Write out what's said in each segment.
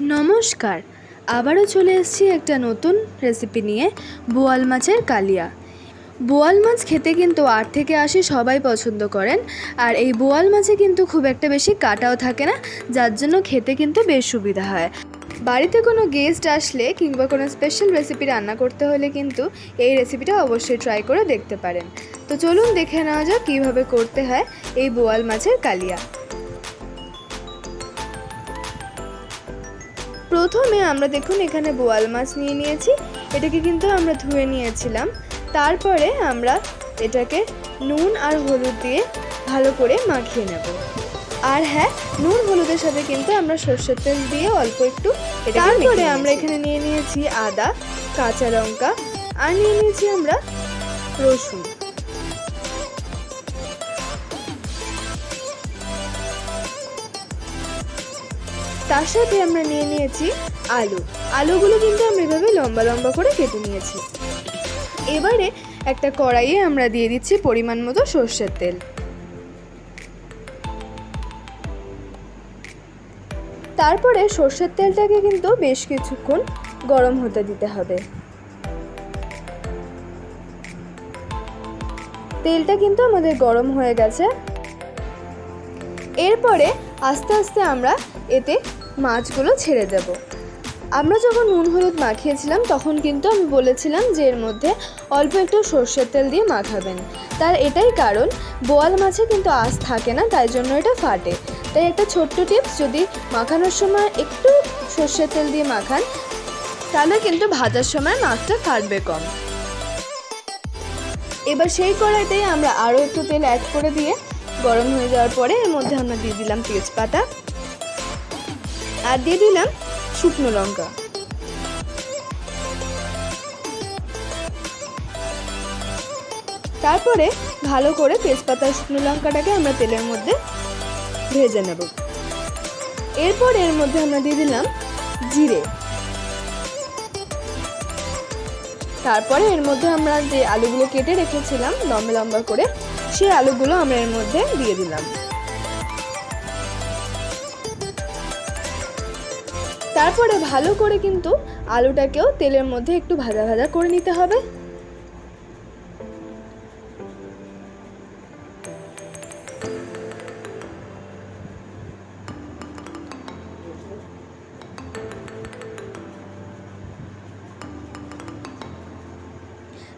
নমস্কার, আবারও চলে এসেছি একটা নতুন রেসিপি নিয়ে। বোয়াল মাছের কালিয়া। বোয়াল মাছ খেতে কিন্তু 8 থেকে 80 সবাই পছন্দ করেন। আর এই বোয়াল মাছে কিন্তু খুব একটা বেশি কাটাও থাকে না, যার জন্য খেতে কিন্তু বেশ সুবিধা হয়। বাড়িতে কোনো গেস্ট আসলে কিংবা কোনো স্পেশাল রেসিপি রান্না করতে হলে কিন্তু এই রেসিপিটা অবশ্যই ট্রাই করে দেখতে পারেন। তো চলুন দেখে নেওয়া যাক কীভাবে করতে হয় এই বোয়াল মাছের কালিয়া। প্রথমে আমরা দেখুন এখানে বোয়াল মাছ নিয়েছি। এটাকে কিন্তু আমরা ধুয়ে নিয়েছিলাম। তারপরে আমরা এটাকে নুন আর হলুদ দিয়ে ভালো করে মাখিয়ে নেব। আর হ্যাঁ, নুন হলুদের সাথে কিন্তু আমরা সরষের তেল দিয়ে অল্প একটু তারপরে আমরা এখানে নিয়েছি আদা, কাঁচা লঙ্কা আর নিয়েছি আমরা রসুন। তার সাথে আমরা নিয়েছি আলুগুলো কিন্তু আমরা এভাবে লম্বা লম্বা করে কেটে নিয়েছি। এবারে একটা কড়াইয়ে আমরা দিয়ে দিচ্ছি পরিমাণ মতো সরষের তেল। তারপরে সরষের তেলটাকে কিন্তু বেশ কিছুক্ষণ গরম হতে দিতে হবে। তেলটা কিন্তু আমাদের গরম হয়ে গেছে। এরপরে আস্তে আস্তে আমরা এতে মাছগুলো ছেড়ে দেব। আমরা যখন নুন হলুদ মাখিয়েছিলাম তখন কিন্তু আমি বলেছিলাম যে এর মধ্যে অল্প একটু সরষের তেল দিয়ে মাখাবেন। তার এটাই কারণ, বোয়াল মাছে কিন্তু আঁশ থাকে না, তাই জন্য এটা ফাটে। তাই একটা ছোট্ট টিপস, যদি মাখানোর সময় একটু সরষের তেল দিয়ে মাখান তাহলে কিন্তু ভাজার সময় মাছটা ফাটবে কম। এবার সেই কড়াইতেই আমরা আরও একটু তেল অ্যাড করে দিয়ে গরম হয়ে যাওয়ার পরে এর মধ্যে আমরা দিয়ে দিলাম তেজপাতা আর দিয়ে দিলাম শুকনো লঙ্কা। তারপরে ভালো করে তেজপাতা শুকনো লঙ্কাটাকে আমরা তেলের মধ্যে ভেজে নেব। এরপর এর মধ্যে আমরা দিয়ে দিলাম জিরে। তারপরে এর মধ্যে আমরা যে আলুগুলো কেটে রেখেছিলাম লম্বা লম্বা করে, সেই আলুগুলো আমরা এর মধ্যে দিয়ে দিলাম। তারপরে ভালো করে কিন্তু আলুটাকেও তেলের মধ্যে একটু ভাজা ভাজা করে নিতে হবে।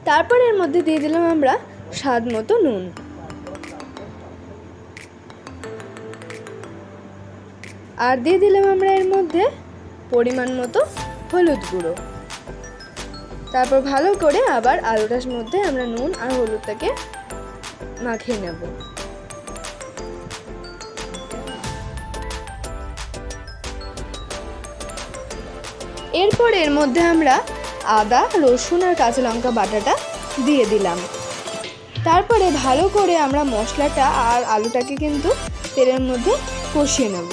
তারপর এর মধ্যে দিয়ে দিলাম আমরা স্বাদ মতো নুন। আর দিয়ে দিলাম আমরা এর মধ্যে পরিমাণ মতো হলুদ গুঁড়ো। তারপর ভালো করে আবার আলুটার মধ্যে আমরা নুন আর হলুদটাকে মাখিয়ে নেব। এরপর এর মধ্যে আমরা আদা, রসুন আর কাঁচা লঙ্কা বাটাটা দিয়ে দিলাম। তারপরে ভালো করে আমরা মশলাটা আর আলুটাকে কিন্তু তেলের মধ্যে কষিয়ে নেব।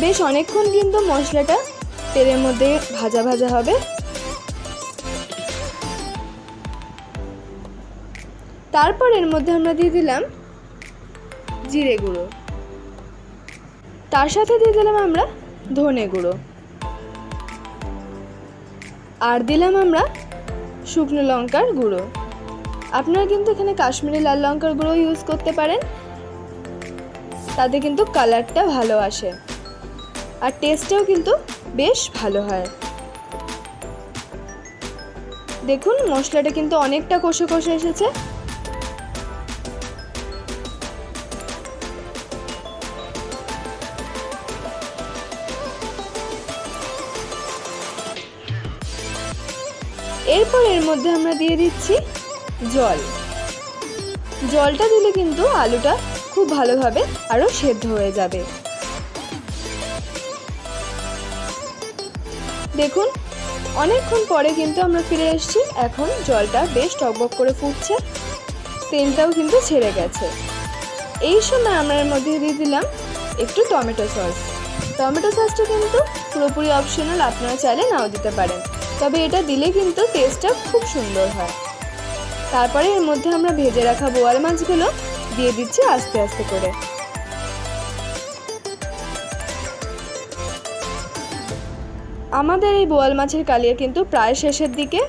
বেশ অনেকক্ষণ কিন্তু মশলাটা তেলের মধ্যে ভাজা ভাজা হবে। তারপর এর মধ্যে আমরা দিয়ে দিলাম জিরে গুঁড়ো। তার সাথে দিয়ে দিলাম আমরা ধনে গুঁড়ো। আর দিলাম আমরা শুকনো লঙ্কার গুঁড়ো। আপনারা কিন্তু এখানে কাশ্মীরি লাল লঙ্কার গুঁড়ো ইউজ করতে পারেন, তাতে কিন্তু কালারটা ভালো আসে আর টেস্টটাও কিন্তু বেশ ভালো হয়। দেখুন মশলাটা কিন্তু অনেকটা কষে কষে এসেছে। এরপর এর মধ্যে আমরা দিয়ে দিচ্ছি জল। জলটা দিলে কিন্তু আলুটা খুব ভালোভাবে আরও সেদ্ধ হয়ে যাবে। দেখুন অনেকক্ষণ পরে কিন্তু আমরা ফিরে এসেছি। এখন জলটা বেশ টকবক করে ফুটছে, তেলটাও কিন্তু ছেড়ে গেছে। এই সময় আমরা এর মধ্যে দিয়ে দিলাম একটু টমেটো সস। টমেটো সসটা কিন্তু পুরোপুরি অপশনাল, আপনারা চাইলে নাও দিতে পারেন, তবে এটা দিলে কিন্তু টেস্টটা খুব সুন্দর হয়। তারপরে এর মধ্যে আমরা ভেজে রাখা বোয়াল মাছগুলো দিয়ে দিচ্ছি আস্তে আস্তে করে। আমাদের এই বোয়াল মাছের কালিয়া কিন্তু প্রায় শেষের দিকে।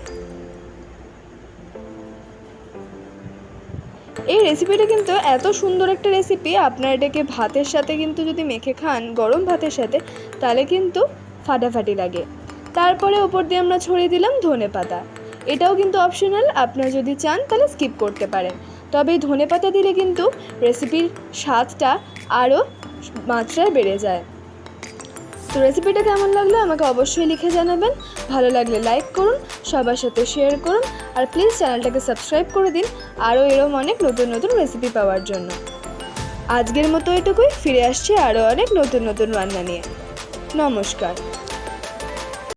এই রেসিপিটা কিন্তু এত সুন্দর একটা রেসিপি, আপনারা এটাকে ভাতের সাথে কিন্তু যদি মেখে খান, গরম ভাতের সাথে, তাহলে কিন্তু ফাটাফাটি লাগে। তারপরে ওপর দিয়ে আমরা ছড়িয়ে দিলাম ধনেপাতা। এটাও কিন্তু অপশনাল, আপনারা যদি চান তাহলে স্কিপ করতে পারেন। তবে এই ধনেপাতা দিলে কিন্তু রেসিপির স্বাদটা আরও মাত্রায় বেড়ে যায়। তো রেসিপিটা কেমন লাগলো আমাকে অবশ্যই লিখে জানাবেন। ভালো লাগলে লাইক করুন, সবার সাথে শেয়ার করুন, আর প্লিজ চ্যানেলটাকে সাবস্ক্রাইব করে দিন আরও এরকম অনেক নতুন নতুন রেসিপি পাওয়ার জন্য। আজকের মতো এটুকুই, ফিরে আসছি আরও অনেক নতুন নতুন রান্না নিয়ে। নমস্কার।